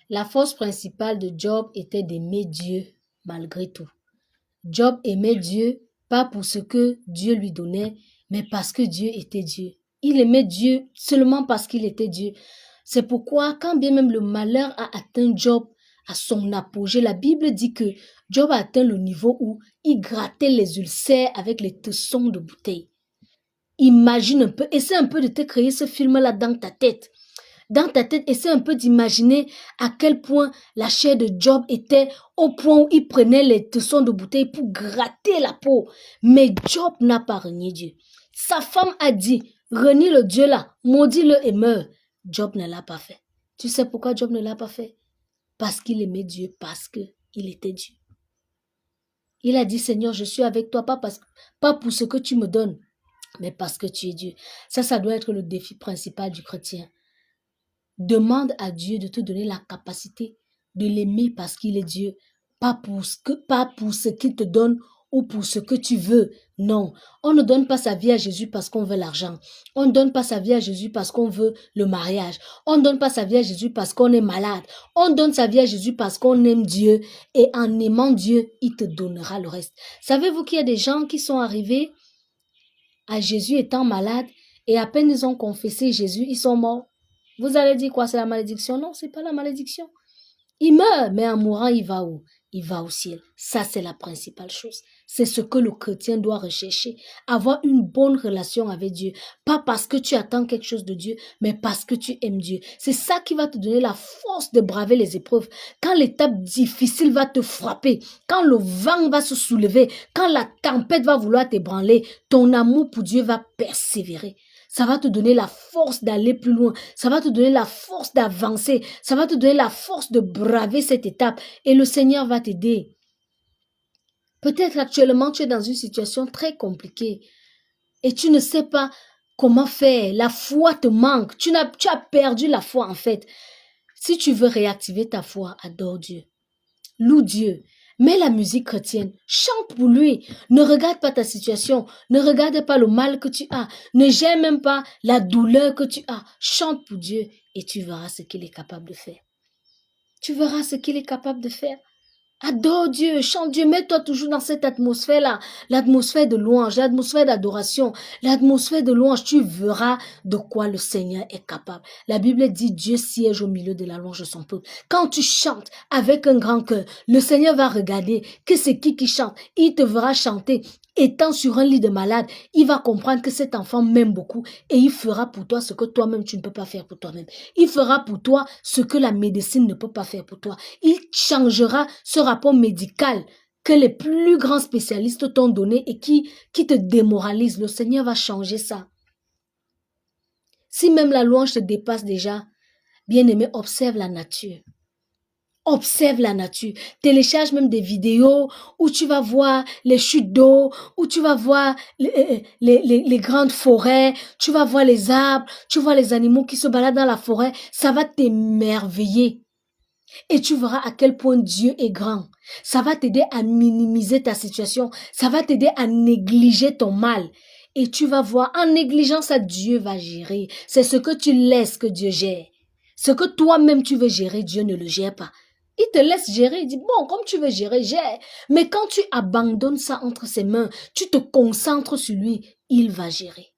La force principale de Job était d'aimer Dieu malgré tout. Job aimait Dieu, pas pour ce que Dieu lui donnait, mais parce que Dieu était Dieu. Il aimait Dieu seulement parce qu'il était Dieu. C'est pourquoi, quand bien même le malheur a atteint Job à son apogée, la Bible dit que Job a atteint le niveau où il grattait les ulcères avec les tessons de bouteille. Imagine un peu, essaie un peu de te créer ce film-là dans ta tête. Dans ta tête, essaie un peu d'imaginer à quel point la chair de Job était au point où il prenait les tessons de bouteille pour gratter la peau. Mais Job n'a pas renié Dieu. Sa femme a dit, renie le Dieu là, maudis-le et meurs. Job ne l'a pas fait. Tu sais pourquoi Job ne l'a pas fait? Parce qu'il aimait Dieu, parce qu'il était Dieu. Il a dit, Seigneur, je suis avec toi, pas pour ce que tu me donnes, mais parce que tu es Dieu. Ça doit être le défi principal du chrétien. Demande à Dieu de te donner la capacité de l'aimer parce qu'il est Dieu, pas pour ce qu'il te donne ou pour ce que tu veux. Non, on ne donne pas sa vie à Jésus parce qu'on veut l'argent. On ne donne pas sa vie à Jésus parce qu'on veut le mariage. On ne donne pas sa vie à Jésus parce qu'on est malade. On donne sa vie à Jésus parce qu'on aime Dieu et en aimant Dieu, il te donnera le reste. Savez-vous qu'il y a des gens qui sont arrivés à Jésus étant malades et à peine ils ont confessé Jésus, ils sont morts? Vous allez dire quoi? C'est la malédiction? Non, c'est pas la malédiction. Il meurt, mais en mourant, il va où? Il va au ciel. Ça, c'est la principale chose. C'est ce que le chrétien doit rechercher. Avoir une bonne relation avec Dieu. Pas parce que tu attends quelque chose de Dieu, mais parce que tu aimes Dieu. C'est ça qui va te donner la force de braver les épreuves. Quand l'étape difficile va te frapper, quand le vent va se soulever, quand la tempête va vouloir t'ébranler, ton amour pour Dieu va persévérer. Ça va te donner la force d'aller plus loin. Ça va te donner la force d'avancer. Ça va te donner la force de braver cette étape. Et le Seigneur va t'aider. Peut-être actuellement, tu es dans une situation très compliquée. Et tu ne sais pas comment faire. La foi te manque. Tu as perdu la foi en fait. Si tu veux réactiver ta foi, adore Dieu. Loue Dieu. Mets la musique chrétienne, chante pour lui. Ne regarde pas ta situation, ne regarde pas le mal que tu as, ne gère même pas la douleur que tu as. Chante pour Dieu et tu verras ce qu'il est capable de faire. Tu verras ce qu'il est capable de faire. Adore Dieu, chante Dieu, mets-toi toujours dans cette atmosphère-là, l'atmosphère de louange, l'atmosphère d'adoration, l'atmosphère de louange, tu verras de quoi le Seigneur est capable. La Bible dit Dieu siège au milieu de la louange de son peuple. Quand tu chantes avec un grand cœur, le Seigneur va regarder que c'est qui chante, il te verra chanter. Étant sur un lit de malade, il va comprendre que cet enfant m'aime beaucoup et il fera pour toi ce que toi-même tu ne peux pas faire pour toi-même. Il fera pour toi ce que la médecine ne peut pas faire pour toi. Il changera ce rapport médical que les plus grands spécialistes t'ont donné et qui te démoralise. Le Seigneur va changer ça. Si même la louange te dépasse déjà, bien-aimé, observe la nature. Observe la nature. Télécharge même des vidéos où tu vas voir les chutes d'eau, où tu vas voir les grandes forêts, tu vas voir les arbres, tu vois les animaux qui se baladent dans la forêt. Ça va t'émerveiller. Et tu verras à quel point Dieu est grand. Ça va t'aider à minimiser ta situation. Ça va t'aider à négliger ton mal. Et tu vas voir, en négligeant ça, Dieu va gérer. C'est ce que tu laisses que Dieu gère. Ce que toi-même tu veux gérer, Dieu ne le gère pas. Il te laisse gérer, il dit, bon, comme tu veux gérer, gère. Mais quand tu abandonnes ça entre ses mains, tu te concentres sur lui, il va gérer.